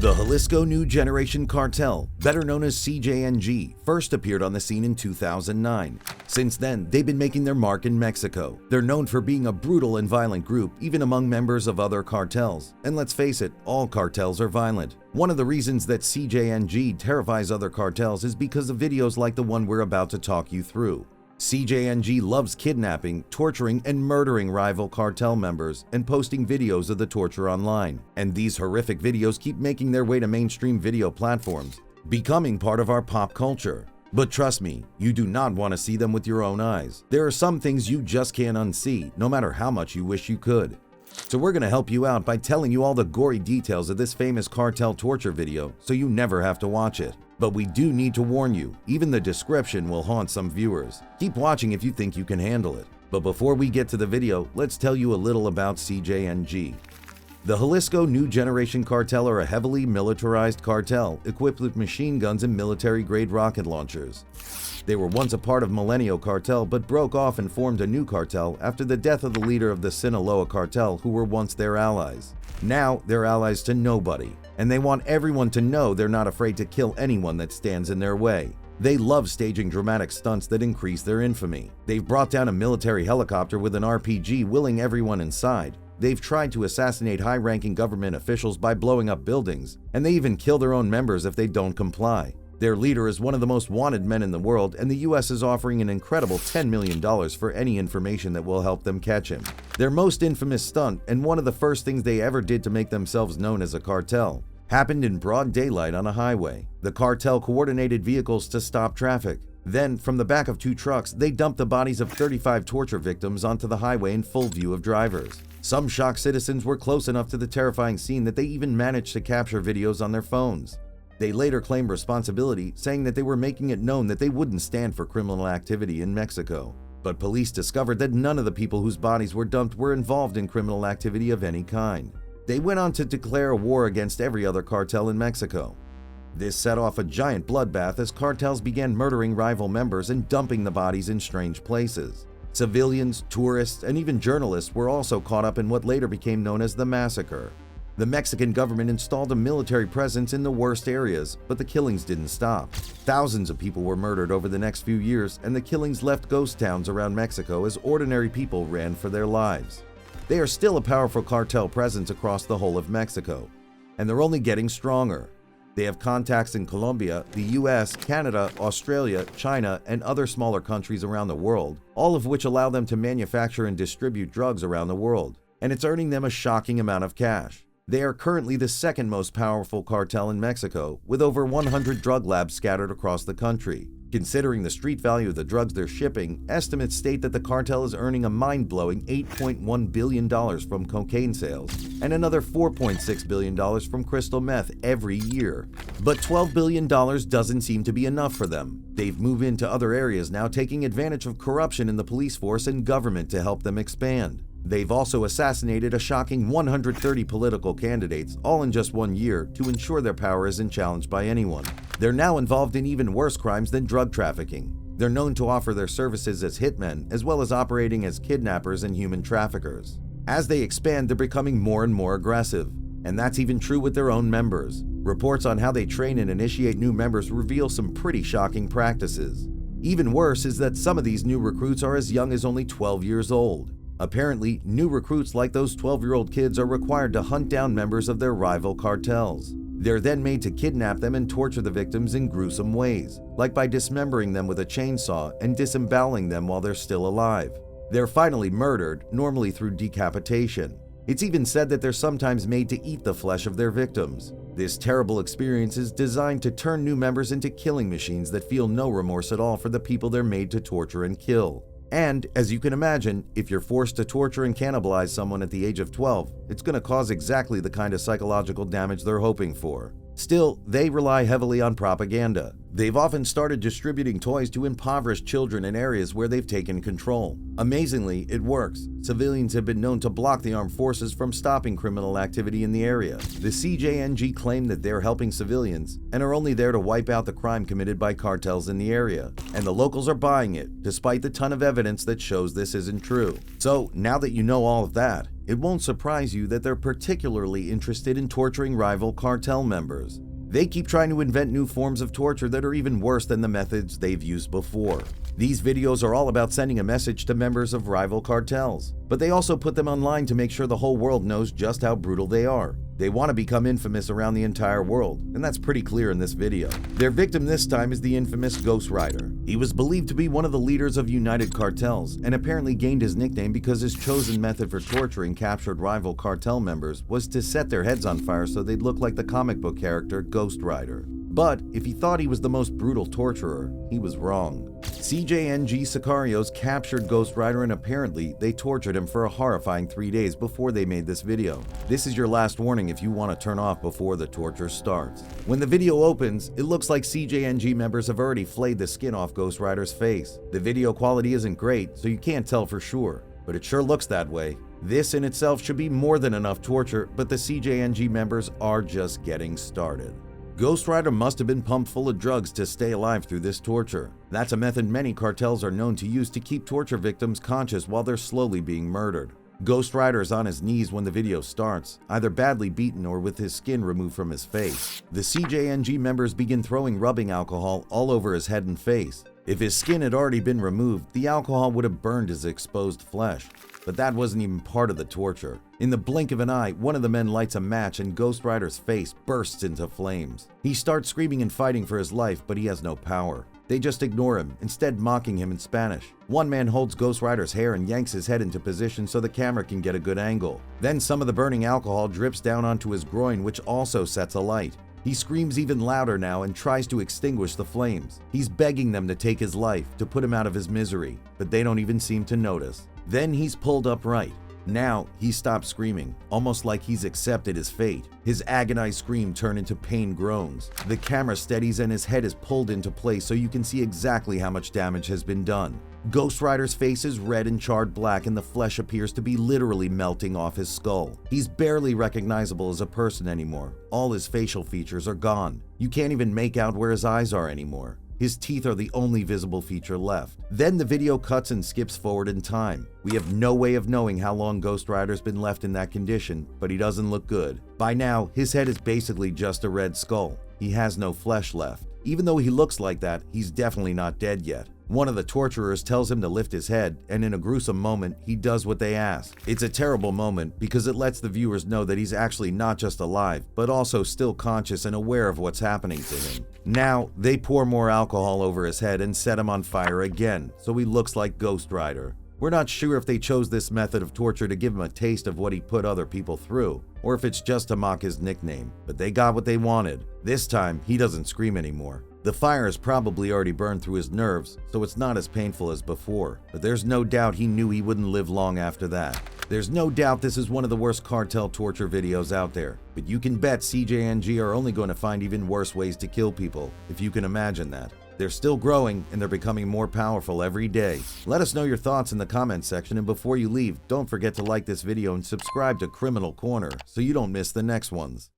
The Jalisco New Generation cartel, better known as CJNG, first appeared on the scene in 2009. Since then, they've been making their mark in Mexico. They're known for being a brutal and violent group, even among members of other cartels. And let's face it, all cartels are violent. One of the reasons that CJNG terrifies other cartels is because of videos like the one we're about to talk you through. CJNG loves kidnapping, torturing, and murdering rival cartel members and posting videos of the torture online. And these horrific videos keep making their way to mainstream video platforms, becoming part of our pop culture. But trust me, you do not want to see them with your own eyes. There are some things you just can't unsee, no matter how much you wish you could. So we're going to help you out by telling you all the gory details of this famous cartel torture video so you never have to watch it. But we do need to warn you, even the description will haunt some viewers. Keep watching if you think you can handle it. But before we get to the video, let's tell you a little about CJNG. The Jalisco New Generation cartel are a heavily militarized cartel equipped with machine guns and military-grade rocket launchers. They were once a part of Milenio Cartel but broke off and formed a new cartel after the death of the leader of the Sinaloa cartel, who were once their allies. Now they're allies to nobody, and they want everyone to know they're not afraid to kill anyone that stands in their way. They love staging dramatic stunts that increase their infamy. They've brought down a military helicopter with an RPG, willing everyone inside. They've tried to assassinate high-ranking government officials by blowing up buildings, and they even kill their own members if they don't comply. Their leader is one of the most wanted men in the world, and the US is offering an incredible $10 million for any information that will help them catch him. Their most infamous stunt, and one of the first things they ever did to make themselves known as a cartel, happened in broad daylight on a highway. The cartel coordinated vehicles to stop traffic. Then, from the back of two trucks, they dumped the bodies of 35 torture victims onto the highway in full view of drivers. Some shocked citizens were close enough to the terrifying scene that they even managed to capture videos on their phones. They later claimed responsibility, saying that they were making it known that they wouldn't stand for criminal activity in Mexico. But police discovered that none of the people whose bodies were dumped were involved in criminal activity of any kind. They went on to declare a war against every other cartel in Mexico. This set off a giant bloodbath as cartels began murdering rival members and dumping the bodies in strange places. Civilians, tourists, and even journalists were also caught up in what later became known as the massacre. The Mexican government installed a military presence in the worst areas, but the killings didn't stop. Thousands of people were murdered over the next few years, and the killings left ghost towns around Mexico as ordinary people ran for their lives. They are still a powerful cartel presence across the whole of Mexico, and they're only getting stronger. They have contacts in Colombia, the US, Canada, Australia, China, and other smaller countries around the world, all of which allow them to manufacture and distribute drugs around the world, and it's earning them a shocking amount of cash. They are currently the second most powerful cartel in Mexico, with over 100 drug labs scattered across the country. Considering the street value of the drugs they're shipping, estimates state that the cartel is earning a mind-blowing $8.1 billion from cocaine sales and another $4.6 billion from crystal meth every year. But $12 billion doesn't seem to be enough for them. They've moved into other areas now, taking advantage of corruption in the police force and government to help them expand. They've also assassinated a shocking 130 political candidates, all in just 1 year, to ensure their power isn't challenged by anyone. They're now involved in even worse crimes than drug trafficking. They're known to offer their services as hitmen, as well as operating as kidnappers and human traffickers. As they expand, they're becoming more and more aggressive, and that's even true with their own members. Reports on how they train and initiate new members reveal some pretty shocking practices. Even worse is that some of these new recruits are as young as only 12 years old. Apparently, new recruits like those 12-year-old kids are required to hunt down members of their rival cartels. They're then made to kidnap them and torture the victims in gruesome ways, like by dismembering them with a chainsaw and disemboweling them while they're still alive. They're finally murdered, normally through decapitation. It's even said that they're sometimes made to eat the flesh of their victims. This terrible experience is designed to turn new members into killing machines that feel no remorse at all for the people they're made to torture and kill. And, as you can imagine, if you're forced to torture and cannibalize someone at the age of 12, it's going to cause exactly the kind of psychological damage they're hoping for. Still, they rely heavily on propaganda. They've often started distributing toys to impoverished children in areas where they've taken control. Amazingly, it works. Civilians have been known to block the armed forces from stopping criminal activity in the area. The CJNG claim that they're helping civilians and are only there to wipe out the crime committed by cartels in the area. And the locals are buying it, despite the ton of evidence that shows this isn't true. So, now that you know all of that, it won't surprise you that they're particularly interested in torturing rival cartel members. They keep trying to invent new forms of torture that are even worse than the methods they've used before. These videos are all about sending a message to members of rival cartels, but they also put them online to make sure the whole world knows just how brutal they are. They want to become infamous around the entire world, and that's pretty clear in this video. Their victim this time is the infamous Ghost Rider. He was believed to be one of the leaders of United Cartels, and apparently gained his nickname because his chosen method for torturing captured rival cartel members was to set their heads on fire so they'd look like the comic book character Ghost Rider. But if he thought he was the most brutal torturer, he was wrong. CJNG Sicarios captured Ghost Rider, and apparently they tortured him for a horrifying 3 days before they made this video. This is your last warning if you want to turn off before the torture starts. When the video opens, it looks like CJNG members have already flayed the skin off Ghost Rider's face. The video quality isn't great, so you can't tell for sure, but it sure looks that way. This in itself should be more than enough torture, but the CJNG members are just getting started. Ghost Rider must have been pumped full of drugs to stay alive through this torture. That's a method many cartels are known to use to keep torture victims conscious while they're slowly being murdered. Ghost Rider is on his knees when the video starts, either badly beaten or with his skin removed from his face. The CJNG members begin throwing rubbing alcohol all over his head and face. If his skin had already been removed, the alcohol would have burned his exposed flesh. But that wasn't even part of the torture. In the blink of an eye, one of the men lights a match and Ghost Rider's face bursts into flames. He starts screaming and fighting for his life, but he has no power. They just ignore him, instead mocking him in Spanish. One man holds Ghost Rider's hair and yanks his head into position so the camera can get a good angle. Then some of the burning alcohol drips down onto his groin, which also sets alight. He screams even louder now and tries to extinguish the flames. He's begging them to take his life, to put him out of his misery, but they don't even seem to notice. Then he's pulled upright. Now he stops screaming, almost like he's accepted his fate. His agonized scream turned into pain groans. The camera steadies and his head is pulled into place so you can see exactly how much damage has been done. Ghost Rider's face is red and charred black, and the flesh appears to be literally melting off his skull. He's barely recognizable as a person anymore. All his facial features are gone. You can't even make out where his eyes are anymore. His teeth are the only visible feature left. Then the video cuts and skips forward in time. We have no way of knowing how long Ghost Rider's been left in that condition, but he doesn't look good. By now, his head is basically just a red skull. He has no flesh left. Even though he looks like that, he's definitely not dead yet. One of the torturers tells him to lift his head, and in a gruesome moment, he does what they ask. It's a terrible moment because it lets the viewers know that he's actually not just alive, but also still conscious and aware of what's happening to him. Now, they pour more alcohol over his head and set him on fire again, so he looks like Ghost Rider. We're not sure if they chose this method of torture to give him a taste of what he put other people through, or if it's just to mock his nickname, but they got what they wanted. This time, he doesn't scream anymore. The fire has probably already burned through his nerves, so it's not as painful as before, but there's no doubt he knew he wouldn't live long after that. There's no doubt this is one of the worst cartel torture videos out there, but you can bet CJNG are only going to find even worse ways to kill people, if you can imagine that. They're still growing, and they're becoming more powerful every day. Let us know your thoughts in the comments section, and before you leave, don't forget to like this video and subscribe to Criminal Corner so you don't miss the next ones.